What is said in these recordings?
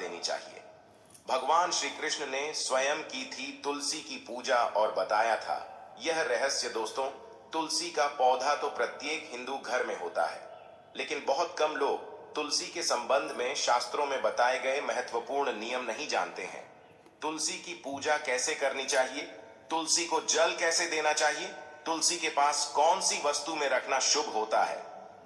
देनी चाहिए। भगवान श्री कृष्ण ने स्वयं की थी तुलसी की पूजा और बताया था यह रहस्य। दोस्तों, तुलसी का पौधा तो प्रत्येक हिंदू घर में होता है, लेकिन बहुत कम लोग तुलसी के संबंध में शास्त्रों में बताए गए महत्वपूर्ण नियम नहीं जानते हैं। तुलसी की पूजा कैसे करनी चाहिए, तुलसी को जल कैसे देना चाहिए, तुलसी के पास कौन सी वस्तु में रखना शुभ होता है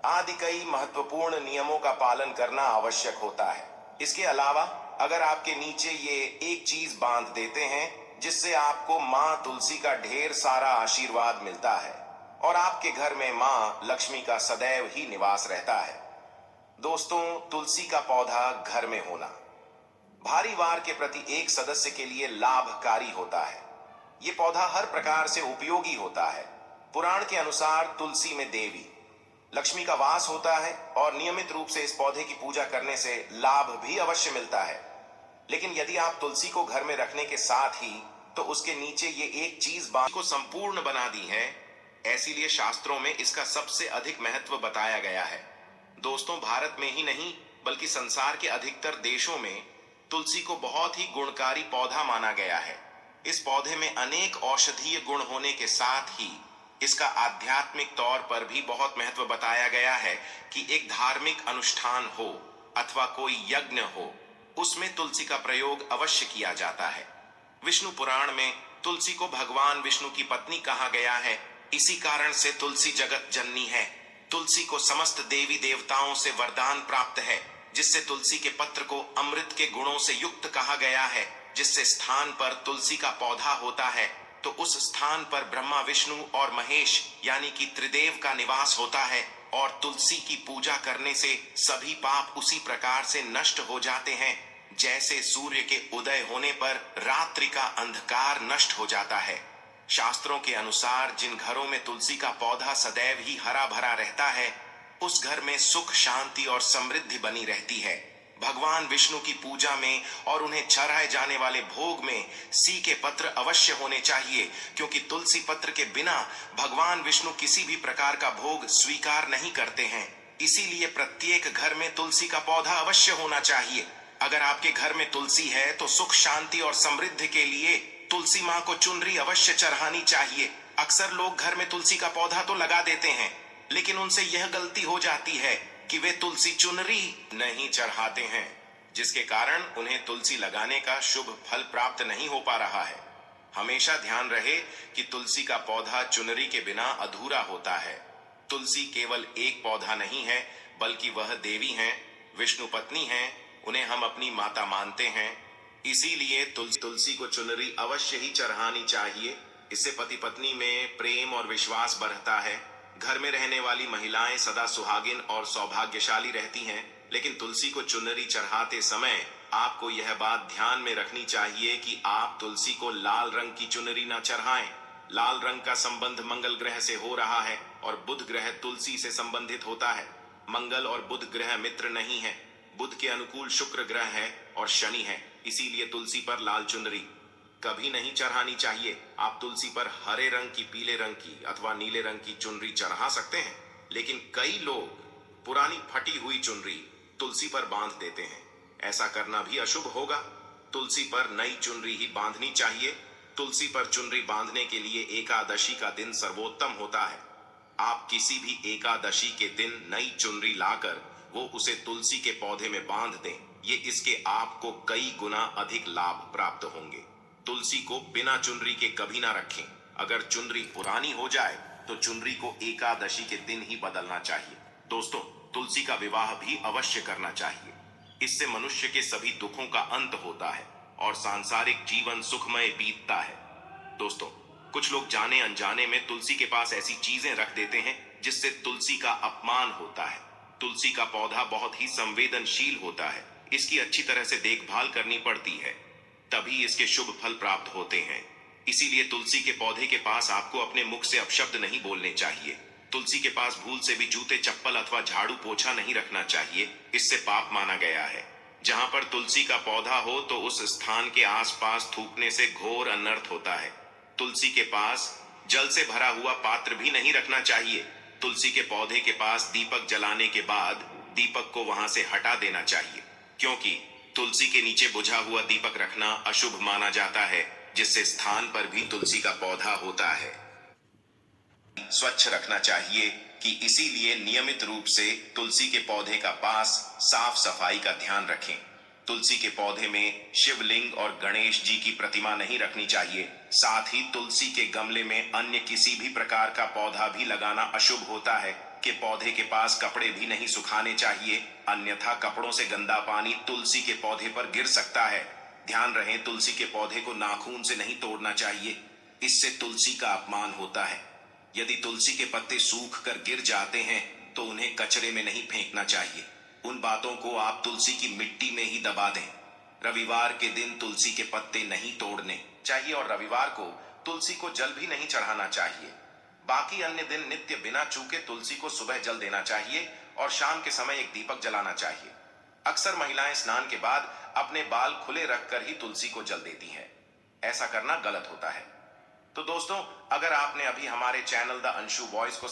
आदि कई महत्वपूर्ण नियमों का पालन करना आवश्यक होता है। इसके अलावा अगर आपके नीचे ये एक चीज बांध देते हैं जिससे आपको माँ तुलसी का ढेर सारा आशीर्वाद मिलता है और आपके घर में माँ लक्ष्मी का सदैव ही निवास रहता है। दोस्तों, तुलसी का पौधा घर में होना भारी वार के प्रति एक सदस्य के लिए लाभकारी होता है। ये पौधा हर प्रकार से उपयोगी होता है। पुराण के अनुसार तुलसी में देवी लक्ष्मी का वास होता है और नियमित रूप से इस पौधे की पूजा करने से लाभ भी अवश्य मिलता है। लेकिन यदि आप तुलसी को घर में रखने के साथ ही तो उसके नीचे ये एक चीज बांध को संपूर्ण बना दी है, इसीलिए शास्त्रों में इसका सबसे अधिक महत्व बताया गया है। दोस्तों, भारत में ही नहीं बल्कि संसार के अधिकतर देशों में तुलसी को बहुत ही गुणकारी पौधा माना गया है। इस पौधे में अनेक औषधीय गुण होने के साथ ही इसका आध्यात्मिक तौर पर भी बहुत महत्व बताया गया है कि एक धार्मिक अनुष्ठान हो अथवा कोई यज्ञ हो, उसमें तुलसी का प्रयोग अवश्य किया जाता है। विष्णु पुराण में तुलसी को भगवान विष्णु की पत्नी कहा गया है। इसी कारण से तुलसी जगत जननी है। तुलसी को समस्त देवी देवताओं से वरदान प्राप्त है, जिससे तुलसी के पत्र को अमृत के गुणों से युक्त कहा गया है। जिससे स्थान पर तुलसी का पौधा होता है तो उस स्थान पर ब्रह्मा विष्णु और महेश यानी कि त्रिदेव का निवास होता है और तुलसी की पूजा करने से सभी पाप उसी प्रकार से नष्ट हो जाते हैं जैसे सूर्य के उदय होने पर रात्रि का अंधकार नष्ट हो जाता है। शास्त्रों के अनुसार जिन घरों में तुलसी का पौधा सदैव ही हरा भरा रहता है उस घर में सुख शांति और समृद्धि बनी रहती है। भगवान विष्णु की पूजा में और उन्हें चढ़ाए जाने वाले भोग में सी के पत्र अवश्य होने चाहिए, क्योंकि तुलसी पत्र के बिना भगवान विष्णु किसी भी प्रकार का भोग स्वीकार नहीं करते हैं। इसीलिए प्रत्येक घर में तुलसी का पौधा अवश्य होना चाहिए। अगर आपके घर में तुलसी है तो सुख शांति और समृद्धि के लिए तुलसी माँ को चुनरी अवश्य चढ़ानी चाहिए। अक्सर लोग घर में तुलसी का पौधा तो लगा देते हैं, लेकिन उनसे यह गलती हो जाती है कि वे तुलसी चुनरी नहीं चढ़ाते हैं, जिसके कारण उन्हें तुलसी लगाने का शुभ फल प्राप्त नहीं हो पा रहा है। हमेशा ध्यान रहे कि तुलसी का पौधा चुनरी के बिना अधूरा होता है। तुलसी केवल एक पौधा नहीं है, बल्कि वह देवी हैं, विष्णु पत्नी हैं, उन्हें हम अपनी माता मानते हैं। इसीलिए तुलसी को चुनरी अवश्य ही चढ़ानी चाहिए। इससे पति पत्नी में प्रेम और विश्वास बढ़ता है। घर में रहने वाली महिलाएं सदा सुहागिन और सौभाग्यशाली रहती हैं। लेकिन तुलसी को चुनरी चढ़ाते समय आपको यह बात ध्यान में रखनी चाहिए कि आप तुलसी को लाल रंग की चुनरी न चढ़ाएं। लाल रंग का संबंध मंगल ग्रह से हो रहा है और बुध ग्रह तुलसी से संबंधित होता है। मंगल और बुध ग्रह मित्र नहीं है। बुध के अनुकूल शुक्र ग्रह है और शनि है। इसीलिए तुलसी पर लाल चुनरी कभी नहीं चढ़ानी चाहिए। आप तुलसी पर हरे रंग की, पीले रंग की अथवा नीले रंग की चुनरी चढ़ा सकते हैं, लेकिन कई लोग पुरानी फटी हुई चुनरी तुलसी पर बांध देते हैं। ऐसा करना भी अशुभ होगा। तुलसी पर नई चुनरी ही बांधनी चाहिए। तुलसी पर चुनरी बांधने के लिए एकादशी का दिन सर्वोत्तम होता है। आप किसी भी एकादशी के दिन नई चुनरी लाकर वो उसे तुलसी के पौधे में बांध दें। ये इसके आपको कई गुना अधिक लाभ प्राप्त होंगे। तुलसी को बिना चुनरी के कभी ना रखें। अगर चुनरी पुरानी हो जाए तो चुनरी को एकादशी के दिन ही बदलना चाहिए। दोस्तों, तुलसी का विवाह भी अवश्य करना चाहिए। इससे मनुष्य के सभी दुखों का अंत होता है और सांसारिक जीवन सुखमय बीतता है। दोस्तों, कुछ लोग जाने अनजाने में तुलसी के पास ऐसी चीजें रख देते हैं जिससे तुलसी का अपमान होता है। तुलसी का पौधा बहुत ही संवेदनशील होता है। इसकी अच्छी तरह से देखभाल करनी पड़ती है, तभी इसके शुभ फल प्राप्त होते हैं। इसीलिए तुलसी के पौधे के पास आपको अपने मुख से अपशब्द नहीं बोलने चाहिए। तुलसी के पास भूल से भी जूते चप्पल अथवा झाड़ू पोछा नहीं रखना चाहिए। इससे पाप माना गया है। जहां पर तुलसी का पौधा हो तो उस स्थान के आसपास थूकने से घोर अनर्थ होता है। तुलसी के पास जल से भरा हुआ पात्र भी नहीं रखना चाहिए। तुलसी के पौधे के पास दीपक जलाने के बाद दीपक को वहां से हटा देना चाहिए, क्योंकि तुलसी के नीचे बुझा हुआ दीपक रखना अशुभ माना जाता है, जिससे स्थान पर भी तुलसी का पौधा होता है स्वच्छ रखना चाहिए कि इसीलिए नियमित रूप से तुलसी के पौधे का पास साफ सफाई का ध्यान रखें। तुलसी के पौधे में शिवलिंग और गणेश जी की प्रतिमा नहीं रखनी चाहिए। साथ ही तुलसी के गमले में अन्य किसी भी प्रकार का पौधा भी लगाना अशुभ होता है कि पौधे के पास कपड़े भी नहीं सुखाने चाहिए, अन्यथा कपड़ों से गंदा पानी तुलसी के पौधे पर गिर सकता है। ध्यान रहे, तुलसी के पौधे को नाखून से नहीं तोड़ना चाहिए, इससे तुलसी का अपमान होता है। यदि तुलसी के पत्ते सूख कर गिर जाते हैं तो उन्हें कचरे में नहीं फेंकना चाहिए, उन बातों को आप तुलसी की मिट्टी में ही दबा दें। रविवार के दिन तुलसी के पत्ते नहीं तोड़ने चाहिए और रविवार को तुलसी को जल भी नहीं चढ़ाना चाहिए। बाकी अन्य दिन नित्य बिना चूके तुलसी को सुबह जल देना चाहिए और शाम के समय एक दीपक जलाना चाहिए। अक्सर महिलाएं स्नान के बाद अपने बाल खुले रखकर ही तुलसी को जल देती हैं। ऐसा करना गलत होता है। तो दोस्तों, अगर आपने अभी हमारे चैनल द अंशु वॉइस को